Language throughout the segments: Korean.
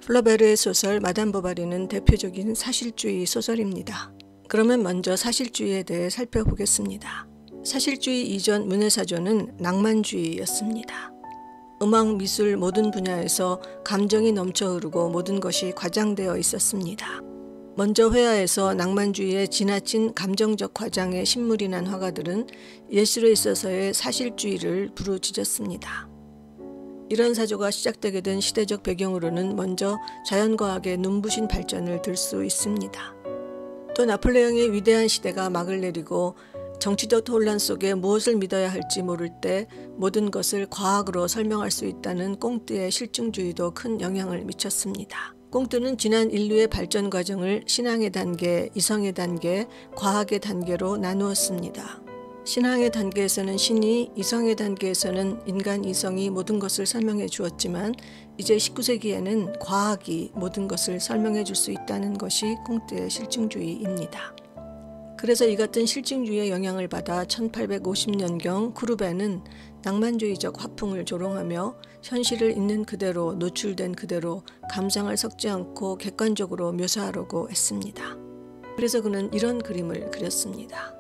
플러베르의 소설 마담 보바리는 대표적인 사실주의 소설입니다. 그러면 먼저 사실주의에 대해 살펴보겠습니다. 사실주의 이전 문해사조는 낭만주의였습니다. 음악, 미술 모든 분야에서 감정이 넘쳐 흐르고 모든 것이 과장되어 있었습니다. 먼저 회화에서 낭만주의의 지나친 감정적 과장에 신물이 난 화가들은 예술에 있어서의 사실주의를 부르짖었습니다. 이런 사조가 시작되게 된 시대적 배경으로는 먼저 자연과학의 눈부신 발전을 들 수 있습니다. 또 나폴레옹의 위대한 시대가 막을 내리고 정치적 혼란 속에 무엇을 믿어야 할지 모를 때 모든 것을 과학으로 설명할 수 있다는 꽁트의 실증주의도 큰 영향을 미쳤습니다. 꽁트는 지난 인류의 발전 과정을 신앙의 단계, 이성의 단계, 과학의 단계로 나누었습니다. 신앙의 단계에서는 신이, 이성의 단계에서는 인간 이성이 모든 것을 설명해 주었지만 이제 19세기에는 과학이 모든 것을 설명해 줄 수 있다는 것이 꽁트의 실증주의입니다. 그래서 이 같은 실증주의의 영향을 받아 1850년경 쿠르베는 낭만주의적 화풍을 조롱하며 현실을 있는 그대로 노출된 그대로 감상을 섞지 않고 객관적으로 묘사하려고 했습니다. 그래서 그는 이런 그림을 그렸습니다.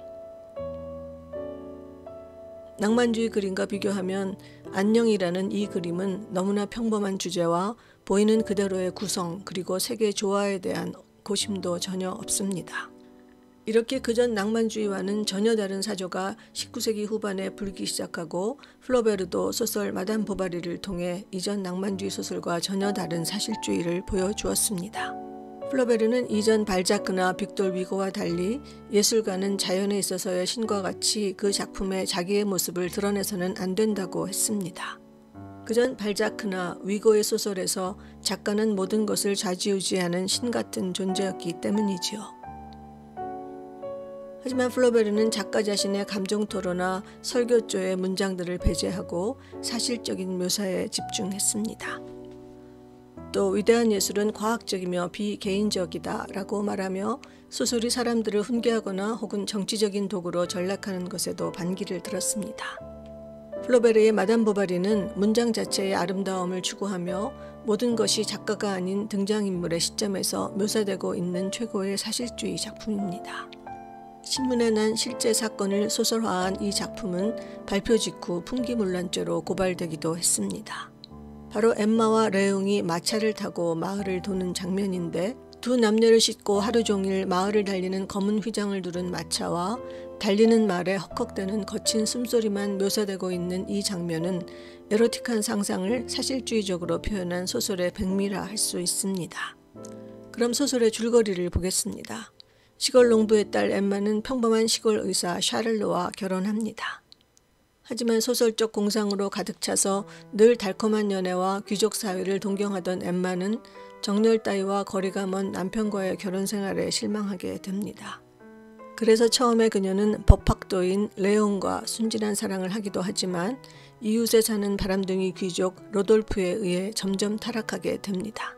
낭만주의 그림과 비교하면 안녕이라는 이 그림은 너무나 평범한 주제와 보이는 그대로의 구성 그리고 세계 조화에 대한 고심도 전혀 없습니다. 이렇게 그전 낭만주의와는 전혀 다른 사조가 19세기 후반에 불기 시작하고 플로베르도 소설 마담 보바리를 통해 이전 낭만주의 소설과 전혀 다른 사실주의를 보여주었습니다. 플로베르는 이전 발자크나 빅돌 위고와 달리 예술가는 자연에 있어서의 신과 같이 그 작품에 자기의 모습을 드러내서는 안 된다고 했습니다. 그전 발자크나 위고의 소설에서 작가는 모든 것을 좌지우지하는 신 같은 존재였기 때문이지요. 하지만 플로베르는 작가 자신의 감정토로나 설교조의 문장들을 배제하고 사실적인 묘사에 집중했습니다. 또 위대한 예술은 과학적이며 비개인적이다 라고 말하며 소설이 사람들을 훈계하거나 혹은 정치적인 도구로 전락하는 것에도 반기를 들었습니다. 플로베르의 마담 보바리는 문장 자체의 아름다움을 추구하며 모든 것이 작가가 아닌 등장인물의 시점에서 묘사되고 있는 최고의 사실주의 작품입니다. 신문에 난 실제 사건을 소설화한 이 작품은 발표 직후 풍기문란죄로 고발되기도 했습니다. 바로 엠마와 레옹이 마차를 타고 마을을 도는 장면인데 두 남녀를 싣고 하루 종일 마을을 달리는 검은 휘장을 두른 마차와 달리는 말에 헉헉대는 거친 숨소리만 묘사되고 있는 이 장면은 에로틱한 상상을 사실주의적으로 표현한 소설의 백미라 할 수 있습니다. 그럼 소설의 줄거리를 보겠습니다. 시골 농부의 딸 엠마는 평범한 시골 의사 샤를로와 결혼합니다. 하지만 소설적 공상으로 가득 차서 늘 달콤한 연애와 귀족 사회를 동경하던 엠마는 정열 따위와 거리가 먼 남편과의 결혼 생활에 실망하게 됩니다. 그래서 처음에 그녀는 법학도인 레옹과 순진한 사랑을 하기도 하지만 이웃에 사는 바람둥이 귀족 로돌프에 의해 점점 타락하게 됩니다.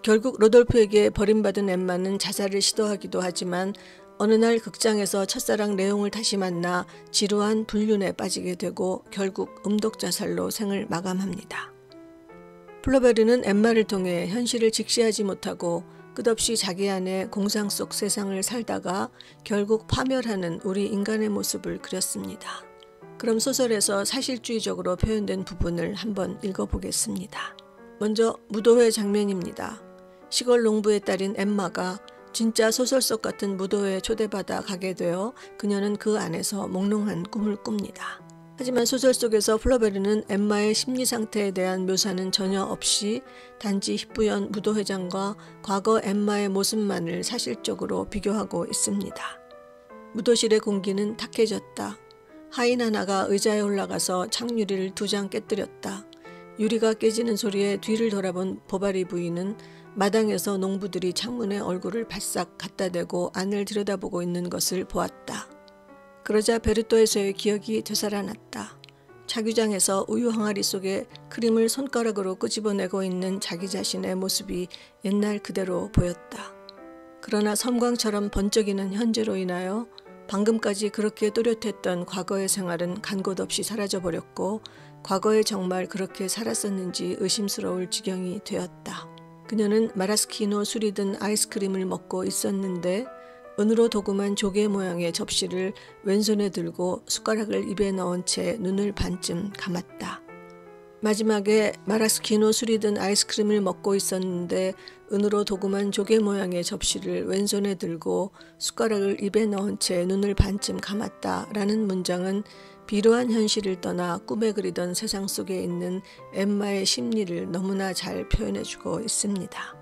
결국 로돌프에게 버림받은 엠마는 자살을 시도하기도 하지만 어느 날 극장에서 첫사랑 레옹을 다시 만나 지루한 불륜에 빠지게 되고 결국 음독자살로 생을 마감합니다. 플로베르는 엠마를 통해 현실을 직시하지 못하고 끝없이 자기 안에 공상 속 세상을 살다가 결국 파멸하는 우리 인간의 모습을 그렸습니다. 그럼 소설에서 사실주의적으로 표현된 부분을 한번 읽어보겠습니다. 먼저 무도회 장면입니다. 시골 농부의 딸인 엠마가 진짜 소설 속 같은 무도회에 초대받아 가게 되어 그녀는 그 안에서 몽롱한 꿈을 꿉니다. 하지만 소설 속에서 플로베르는 엠마의 심리 상태에 대한 묘사는 전혀 없이 단지 희뿌연 무도회장과 과거 엠마의 모습만을 사실적으로 비교하고 있습니다. 무도실의 공기는 탁해졌다. 하인 하나가 의자에 올라가서 창유리를 2장 깨뜨렸다. 유리가 깨지는 소리에 뒤를 돌아본 보바리 부인은 마당에서 농부들이 창문에 얼굴을 바싹 갖다 대고 안을 들여다보고 있는 것을 보았다. 그러자 베르토에서의 기억이 되살아났다. 차규장에서 우유 항아리 속에 크림을 손가락으로 끄집어내고 있는 자기 자신의 모습이 옛날 그대로 보였다. 그러나 섬광처럼 번쩍이는 현재로 인하여 방금까지 그렇게 또렷했던 과거의 생활은 간 곳 없이 사라져버렸고 과거에 정말 그렇게 살았었는지 의심스러울 지경이 되었다. 그녀는 마라스키노 술이 든 아이스크림을 먹고 있었는데 은으로 도금한 조개 모양의 접시를 왼손에 들고 숟가락을 입에 넣은 채 눈을 반쯤 감았다. 마지막에 마라스키노 술이 든 아이스크림을 먹고 있었는데 은으로 도금한 조개 모양의 접시를 왼손에 들고 숟가락을 입에 넣은 채 눈을 반쯤 감았다라는 문장은 비루한 현실을 떠나 꿈에 그리던 세상 속에 있는 엠마의 심리를 너무나 잘 표현해주고 있습니다.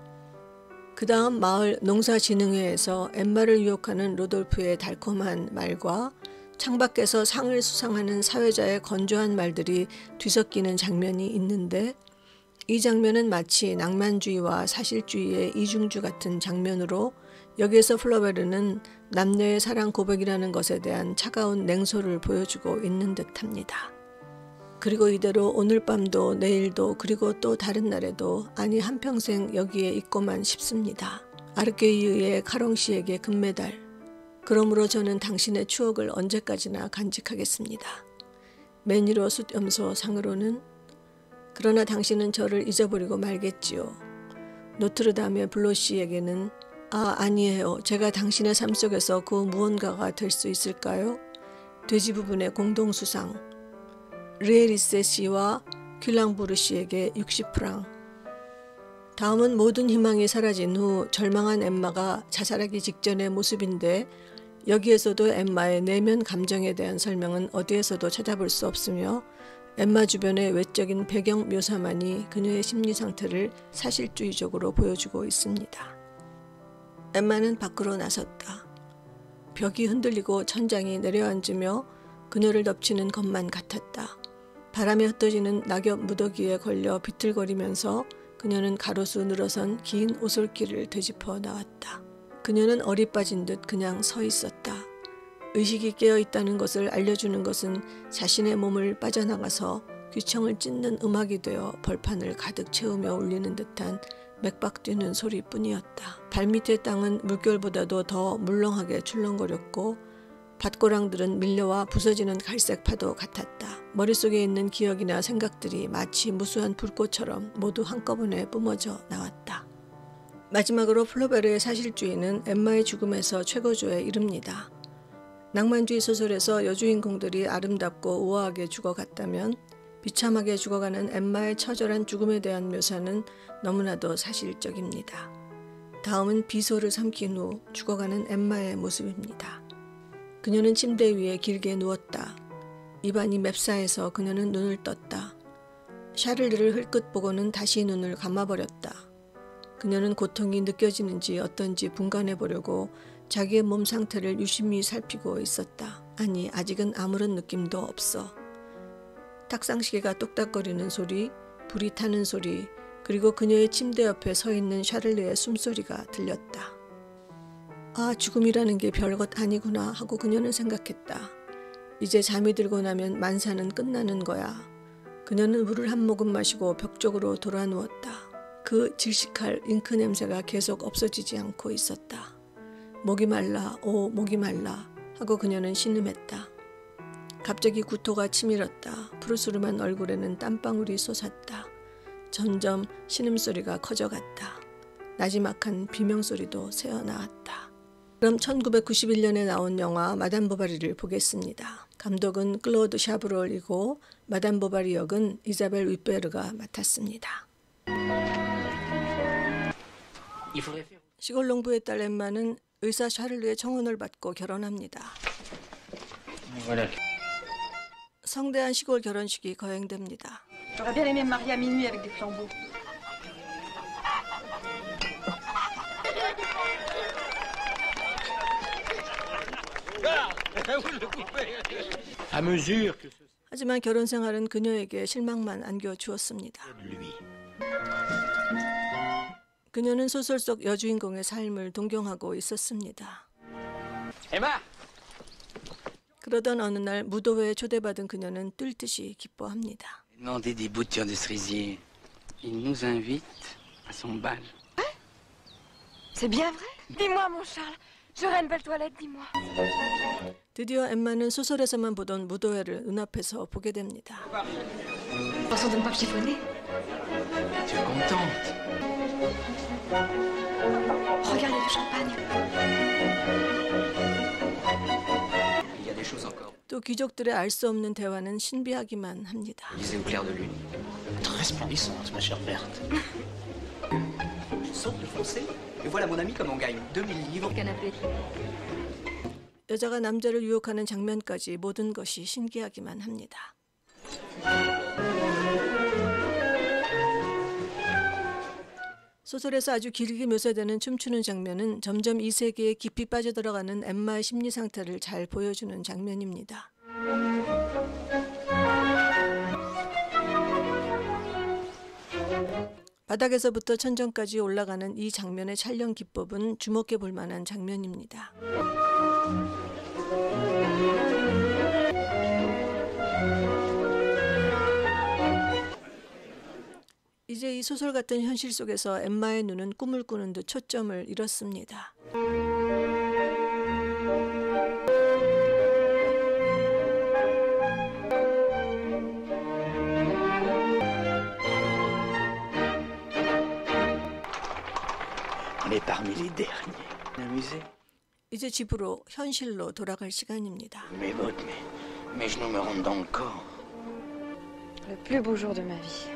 그 다음 마을 농사진흥회에서 엠마를 유혹하는 로돌프의 달콤한 말과 창밖에서 상을 수상하는 사회자의 건조한 말들이 뒤섞이는 장면이 있는데 이 장면은 마치 낭만주의와 사실주의의 이중주 같은 장면으로 여기에서 플로베르는 남녀의 사랑 고백이라는 것에 대한 차가운 냉소를 보여주고 있는 듯합니다. 그리고 이대로 오늘 밤도 내일도 그리고 또 다른 날에도 아니 한평생 여기에 있고만 싶습니다. 아르케이유의 카롱 씨에게 금메달. 그러므로 저는 당신의 추억을 언제까지나 간직하겠습니다. 매니로 숫염소 상으로는 그러나 당신은 저를 잊어버리고 말겠지요. 노트르담의 블로시에게는 아니에요. 제가 당신의 삶 속에서 그 무언가가 될 수 있을까요? 돼지 부분의 공동수상 르에리세 씨와 큘랑부르 씨에게 60프랑. 다음은 모든 희망이 사라진 후 절망한 엠마가 자살하기 직전의 모습인데 여기에서도 엠마의 내면 감정에 대한 설명은 어디에서도 찾아볼 수 없으며 엠마 주변의 외적인 배경 묘사만이 그녀의 심리 상태를 사실주의적으로 보여주고 있습니다. 엠마는 밖으로 나섰다. 벽이 흔들리고 천장이 내려앉으며 그녀를 덮치는 것만 같았다. 바람에 흩어지는 낙엽 무더기에 걸려 비틀거리면서 그녀는 가로수 늘어선 긴 오솔길을 되짚어 나왔다. 그녀는 어리 빠진 듯 그냥 서 있었다. 의식이 깨어있다는 것을 알려주는 것은 자신의 몸을 빠져나가서 귀청을 찢는 음악이 되어 벌판을 가득 채우며 울리는 듯한 맥박 뛰는 소리뿐이었다. 발밑의 땅은 물결보다도 더 물렁하게 출렁거렸고 밭고랑들은 밀려와 부서지는 갈색 파도 같았다. 머릿속에 있는 기억이나 생각들이 마치 무수한 불꽃처럼 모두 한꺼번에 뿜어져 나왔다. 마지막으로 플로베르의 사실주의는 엠마의 죽음에서 최고조에 이릅니다. 낭만주의 소설에서 여주인공들이 아름답고 우아하게 죽어갔다면 비참하게 죽어가는 엠마의 처절한 죽음에 대한 묘사는 너무나도 사실적입니다. 다음은 비소를 삼킨 후 죽어가는 엠마의 모습입니다. 그녀는 침대 위에 길게 누웠다. 입안이 맵싸해서 그녀는 눈을 떴다. 샤를리를 흘끗 보고는 다시 눈을 감아버렸다. 그녀는 고통이 느껴지는지 어떤지 분간해 보려고 자기의 몸 상태를 유심히 살피고 있었다. 아니, 아직은 아무런 느낌도 없어. 탁상시계가 똑딱거리는 소리, 불이 타는 소리, 그리고 그녀의 침대 옆에 서 있는 샤를리의 숨소리가 들렸다. 아, 죽음이라는 게 별것 아니구나 하고 그녀는 생각했다. 이제 잠이 들고 나면 만사는 끝나는 거야. 그녀는 물을 한 모금 마시고 벽 쪽으로 돌아 누웠다. 그 질식할 잉크 냄새가 계속 없어지지 않고 있었다. 목이 말라, 오 목이 말라 하고 그녀는 신음했다. 갑자기 구토가 치밀었다. 푸르스름한 얼굴에는 땀방울이 솟았다. 점점 신음소리가 커져갔다. 나지막한 비명소리도 새어나왔다. 그럼 1991년에 나온 영화 마담 보바리를 보겠습니다. 감독은 클로드 샤브롤이고 마담 보바리 역은 이자벨 위베르가 맡았습니다. 시골 농부의 딸 엠마는 의사 샤를리의 청혼을 받고 결혼합니다. 성대한 시골 결혼식이 거행됩니다. J'aurais bien aimé me marier à minuit avec des flambeaux. 하지만 결혼 생활은 그녀에게 실망만 안겨주었습니다. 그녀는 소설 속 여주인공의 삶을 동경하고 있었습니다. 그러던 어느 날 무도회에 초대받은 그녀는 뛸 듯이 기뻐합니다. Demander des boutures de cerisier. Il nous invite à son bal. C'est bien vrai? Dis-moi, mon Charles. J'aurais une belle toilette, dis-moi. 드디어 엠마는 소설에서만 보던 무도회를 눈앞에서 보게 됩니다. Pensons de ne pas me chiffonner? Tu es contente? champagne. Il y a des choses encore. 또 귀족들의 알 수 없는 대화는 신비하기만 합니다. Lisez au clair de lune. Très splendissante, ma chère Berthe. Saute de français. Et voilà mon ami comme on gagne 2000 livres. Canapé. 여자가 남자를 유혹하는 장면까지 모든 것이 신기하기만 합니다. 소설에서 아주 길게 묘사되는 춤추는 장면은 점점 이 세계에 깊이 빠져들어가는 엠마의 심리 상태를 잘 보여주는 장면입니다. 바닥에서부터 천정까지 올라가는 이 장면의 촬영 기법은 주목해 볼 만한 장면입니다. 이제 이 소설 같은 현실 속에서 엠마의 눈은 꿈을 꾸는 듯 초점을 잃었습니다. On est parmi les derniers. Amusé. 이제 집으로 현실로 돌아갈 시간입니다. Mes genoux me rentrent dans le corps. Le plus beau jour de ma vie.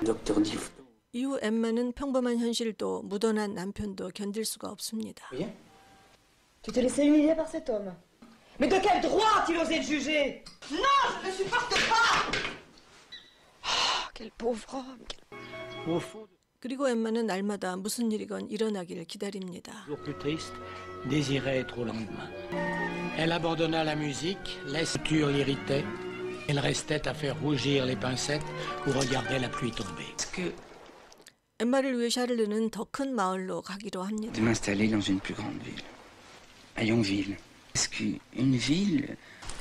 Docteur Difo. 이후 엠마는 평범한 현실도 묻어난 남편도 견딜 수가 없습니다. Tu t'es laissé humilier par cet homme. Mais de quel droit a-t-il osé te juger? Quel pauvre homme. Au fond, 그리고 엠마는 날마다 무슨 일이건 일어나길 기다립니다. toujours plus triste, désirait être au lendemain. Elle abandonna la musique, la structure l'irritait. Elle restait à faire rougir les pincettes ou regarder la pluie tomber. Est-ce que 엠마를 위해 샤를르는 더 큰 마을로 가기로 합니다. de m'installer dans une plus grande ville, à Yonville. Est-ce qu'une ville,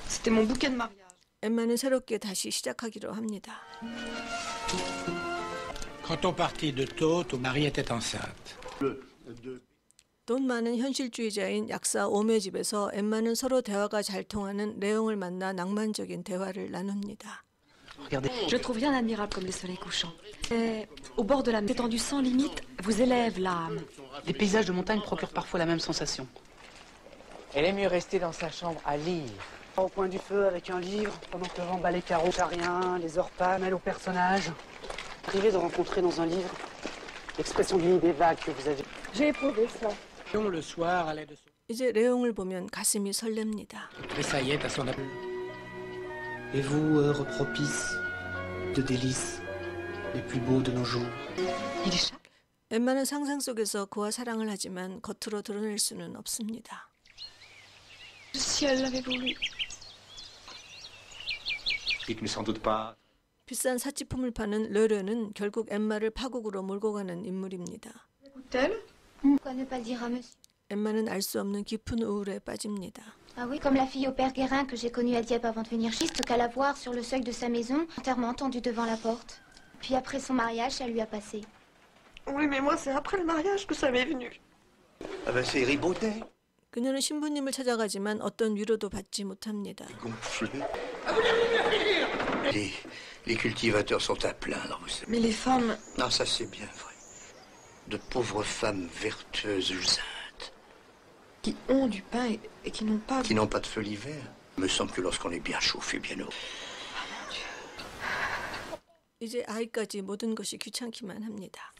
C'était mon bouquet de mariage. 엠마는 새롭게 다시 시작하기로 합니다. Quand on partit de Tôtes, Marie était enceinte. 돈 많은 현실주의자인 약사 오메 집에서 엠마는 서로 대화가 잘 통하는 레옹을 만나 낭만적인 대화를 나눕니다. regardez, Je trouve rien admirable comme les soleils couchants. Et au bord de la étendue sans limite vous élève l'âme. Les paysages de montagne procurent parfois la même sensation. Elle est mieux rester dans sa chambre à lire. Au coin du feu avec un livre, pendant que le vent bat les carreaux, rien, les orpas mêlent aux personnages. Arrivé de rencontrer dans un livre l'expression d'une idée vague que vous avez. J'ai éprouvé cela. Le soir, à l'aide de son... 이제 레옹을 보면 가슴이 설렙니다. tressaillait à son appel. Et vous, heure propice, de délices, les plus beaux de nos jours. Il est chat. 엠마는 상상 속에서 그와 사랑을 하지만 겉으로 드러낼 수는 없습니다. Si elle l'avait voulu. Dites-nous sans doute pas. 비싼 사치품을 파는 르르는 결국 엠마를 파국으로 몰고 가는 인물입니다. Pourquoi ne pas dire à monsieur? 엠마는 알 수 없는 깊은 우울에 빠집니다. Ah oui, comme la fille au père Guérin que j'ai connue à Dieppe avant de venir juste qu'à la voir sur le seuil de sa maison, enterrement entendu devant la porte. Puis après son mariage, ça lui a passé. Oui, mais moi, c'est après le mariage que ça m'est venu. Ah ben c'est Ribaudet. 그녀는 신부님을 찾아가지만 어떤 위로도 받지 못합니다. Gonflé. Les cultivateurs sont à plaindre, vous savez. Mais les femmes. Non, ça c'est bien vrai. De pauvres femmes vertueuses saintes. Qui ont du pain et qui n'ont pas. Qui n'ont pas de feu l'hiver. Me semble que lorsqu'on est bien chauffé, bien au... 이제 아이까지 모든 것이 귀찮기만 합니다.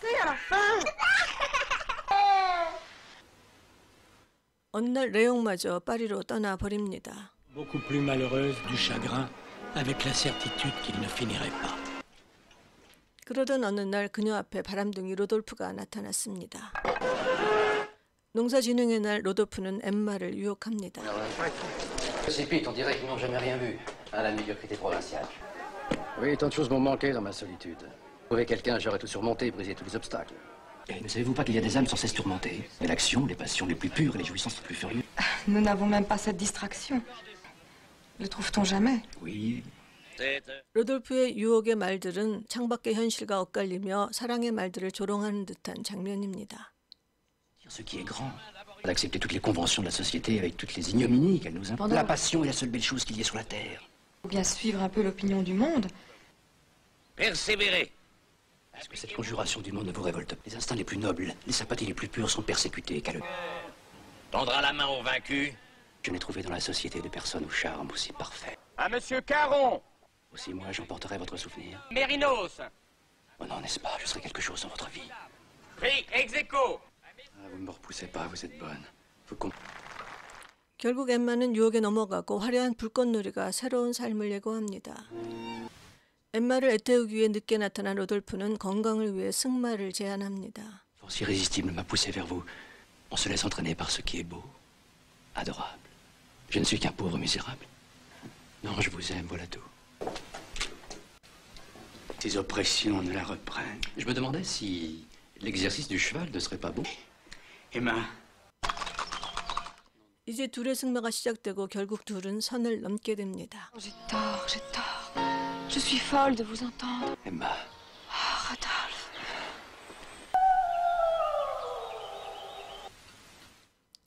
어느 날 레옹마저 파리로 떠나버립니다. Beaucoup plus malheureuse du chagrin, avec la certitude qu'il ne finirait pas. 그러던 어느 날 그녀 앞에 바람둥이 로돌프가 나타났습니다. 농사진흥의 날 로돌프는 엠마를 유혹합니다. ces pites, on dirait qu'ils n'ont jamais rien vu. À la médiocrité provinciale. Oui, tant de choses m'ont manqué dans ma solitude. Trouver quelqu'un, j'aurais tout surmonté, brisé tous les obstacles. Ne savez-vous pas qu'il y a des âmes sans cesse tourmentées? Et l'action, les passions les plus pures et les jouissances les plus furieuses. Nous n'avons même pas cette distraction. Le trouve-t-on jamais? Oui. 로돌프의 유혹의 말들은 창밖의 현실과 엇갈리며 사랑의 말들을 조롱하는 듯한 장면입니다. Ce qui est grand, d'accepter toutes les conventions de la société avec toutes les ignominies qu'elle nous impose. La passion est la seule belle chose qu'il y ait sur la terre. Faut bien suivre un peu l'opinion du monde. Persévérer. Est-ce que cette conjuration du monde ne vous révolte pas? Les instincts les plus nobles, les sympathies les plus pures sont persécutés, qu'à le... Tendra la main au vaincu. Je n'ai trouvé dans la société de personne au charme aussi parfait. À Monsieur Caron. Aussi moi, j'emporterai votre souvenir. Mérinos. Oh non, n'est-ce pas? Je serai quelque chose dans votre vie. Prix ex aequo. Ah, vous ne me repoussez pas, vous êtes bonne. Vous 결국 엠마는 유혹에 넘어가고 화려한 불꽃놀이가 새로운 삶을 예고합니다. 엠마를 애태우기 위해 늦게 나타난 로돌프는 건강을 위해 승마를 제안합니다. Force irrésistible m'a poussé vers vous. On se laisse entraîner par ce qui est beau, adorable. Je ne suis qu'un pauvre misérable. Non, je vous aime, voilà tout. Ces oppressions ne la reprennent. Je me demandais si l'exercice du cheval ne serait pas beau. Emma. 이제 둘의 승마가 시작되고 결국 둘은 선을 넘게 됩니다. J'ai tort. Je suis folle de vous entendre. Emma. Ah, Rodolphe.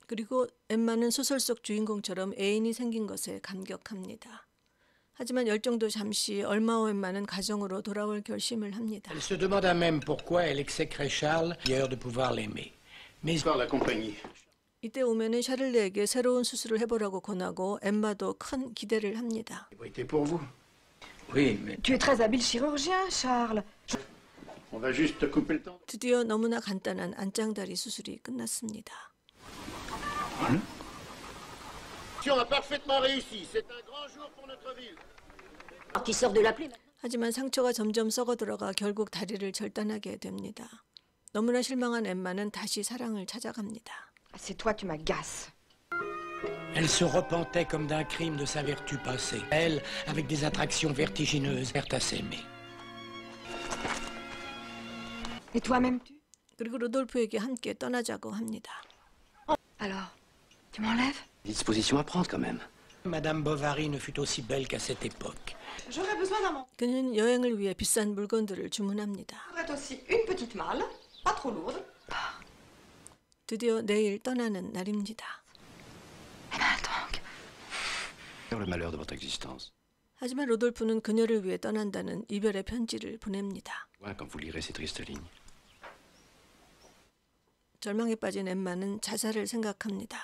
그리고 엠마는 소설 속 주인공처럼 애인이 생긴 것에 감격합니다. 하지만 열정도 잠시 얼마 후 엠마는 가정으로 돌아올 결심을 합니다. Elle se demanda même pourquoi elle exécrait Charles, ailleurs de pouvoir l'aimer. Mais par la compagnie. 이때 오면은 샤를레에게 새로운 수술을 해보라고 권하고 엠마도 큰 기대를 합니다. pour vous. Oui, mais Tu es très habile chirurgien, Charles. on va juste couper le temps. 드디어 너무나 간단한 안짱다리 수술이 끝났습니다. On a parfaitement réussi. C'est un grand jour pour notre ville. Qui sort de la plaie. 하지만 상처가 점점 썩어들어가 결국 다리를 절단하게 됩니다. 너무나 실망한 엠마는 다시 사랑을 찾아갑니다. C'est toi, tu m'agaces. elle se repentait comme d'un crime de sa vertu passée. Elle, avec des attractions vertigineuses, perd à s'aimer. Et toi-même, tu? 그리고 로돌프에게 함께 떠나자고 합니다. Alors, tu m'enlèves? Disposition à prendre quand même. Madame Bovary ne fut aussi belle qu'à cette époque. J'aurais besoin d'un manteau. 그는 여행을 위해 비싼 물건들을 주문합니다. J'aurais aussi une petite malle, pas trop lourde. 드디어 내일 떠나는 날입니다. Le malheur de votre existence. 하지만 로돌프는 그녀를 위해 떠난다는 이별의 편지를 보냅니다. Quand vous lirez ces tristes lignes. 절망에 빠진 엠마는 자살을 생각합니다.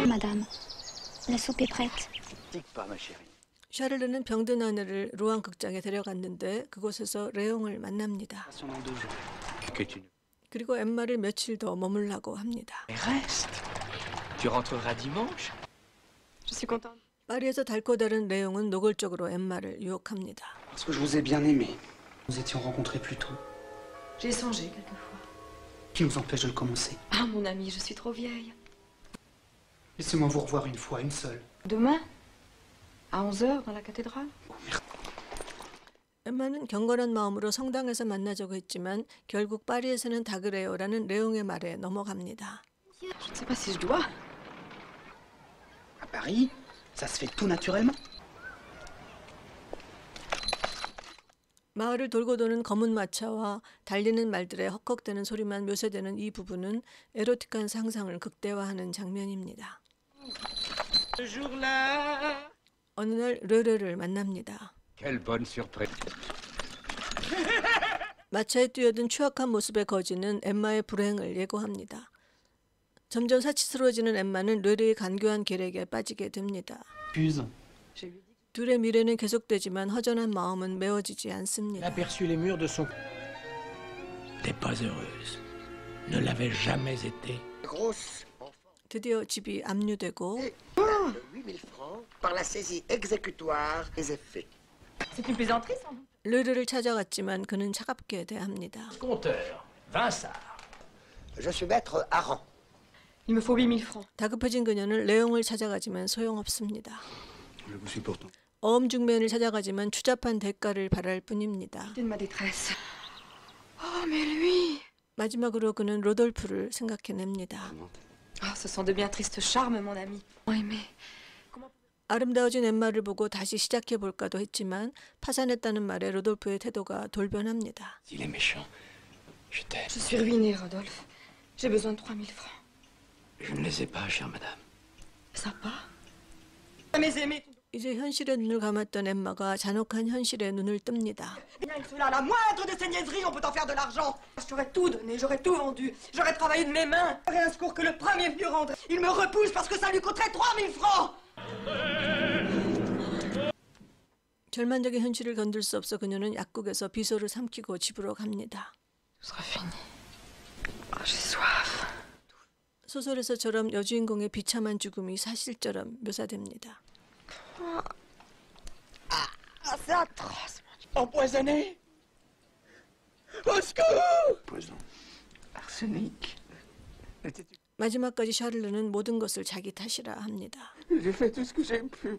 Madame, la soupe est prête. Tique pas, ma chérie. 샤를르는 병든 아내를 로안 극장에 데려갔는데 그곳에서 레옹을 만납니다. 그리고 엠마를 며칠 더 머물라고 합니다. Reste. Tu rentreras dimanche. Je suis contente. 파리에서 달고 다른 레옹은 노골적으로 엠마를 유혹합니다. Parce que je vous ai bien aimé. Nous étions rencontrés plus tôt. J'y ai songé quelquefois. Qui nous empêche de le commencer? Ah, mon ami, je suis trop vieille. Laissez-moi vous revoir une fois, une seule. Demain? À 11h dans la cathédrale? 엠마는 경건한 마음으로 성당에서 만나자고 했지만 결국 파리에서는 다 그래요라는 레옹의 말에 넘어갑니다. Je ne sais pas si je dois. À Paris, ça se fait tout naturellement. 마을을 돌고 도는 검은 마차와 달리는 말들의 헉헉대는 소리만 묘사되는 이 부분은 에로틱한 상상을 극대화하는 장면입니다. 어느 날 르르를 만납니다. Quelle bonne surprise. 마차에 뛰어든 추악한 모습의 거지는 엠마의 불행을 예고합니다. 점점 사치스러워지는 엠마는 르르의 간교한 계략에 빠지게 됩니다. 둘의 미래는 계속되지만 허전한 마음은 메워지지 않습니다. Elle aperçut les murs de son... n'était pas heureuse. Ne l'avait jamais été. 드디어 집이 압류되고 8,000 francs par la saisie exécutoire des effets. C'est une plaisanterie, sans doute. 르르를 찾아갔지만 그는 차갑게 대합니다. Compteur. Vinsart. Je suis maître Aran. Il me faut 8 000 francs. 다급해진 그녀는 레옹을 찾아가지만 소용없습니다. Je vous suis pourtant. 어음중맨을 찾아가지만 추잡한 대가를 바랄 뿐입니다. De ma détresse. Oh, mais lui! 마지막으로 그는 로돌프를 생각해냅니다. Ah, ce sont de bien tristes charmes, mon ami. Aimé. 아름다워진 엠마를 보고 다시 시작해볼까도 했지만 파산했다는 말에 로돌프의 태도가 돌변합니다. Il est méchant. Je t'aime. Je suis ruinée, Rodolphe. J'ai besoin de 3 000 francs. Je ne les ai pas, chère madame. Ça pas? Mes aimés, 이제 현실에 눈을 감았던 엠마가 잔혹한 현실에 눈을 뜹니다. rien que cela, la moindre de ces niaiseries, on peut en faire de l'argent. J'aurais tout donné, j'aurais tout vendu, j'aurais travaillé de mes mains. Rien un secours que le premier venu rendre. Il me repousse parce que ça lui coûterait 3000 francs. 절망적인 현실을 건들 수 없어 그녀는 약국에서 비소를 삼키고 집으로 갑니다. 소설에서처럼 여주인공의 비참한 죽음이 사실처럼 묘사됩니다. C'est atroce. Empoisonné. Au secours. Poison. Arsenic. 마지막까지 샤를르는 모든 것을 자기 탓이라 합니다. J'ai fait tout ce que j'ai pu.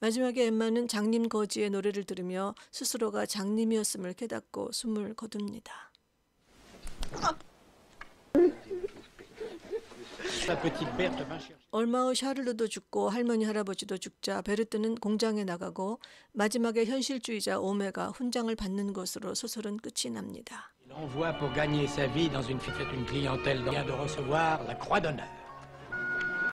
마지막에 엠마는 장님 거지의 노래를 들으며 스스로가 장님이었음을 깨닫고 숨을 거둡니다. 얼마 후 샤를르도 죽고 할머니 할아버지도 죽자 베르트는 공장에 나가고 마지막에 현실주의자 오메가 훈장을 받는 것으로 소설은 끝이 납니다. Il envoie pour gagner sa vie dans une clientèle vient de recevoir la Croix d'honneur.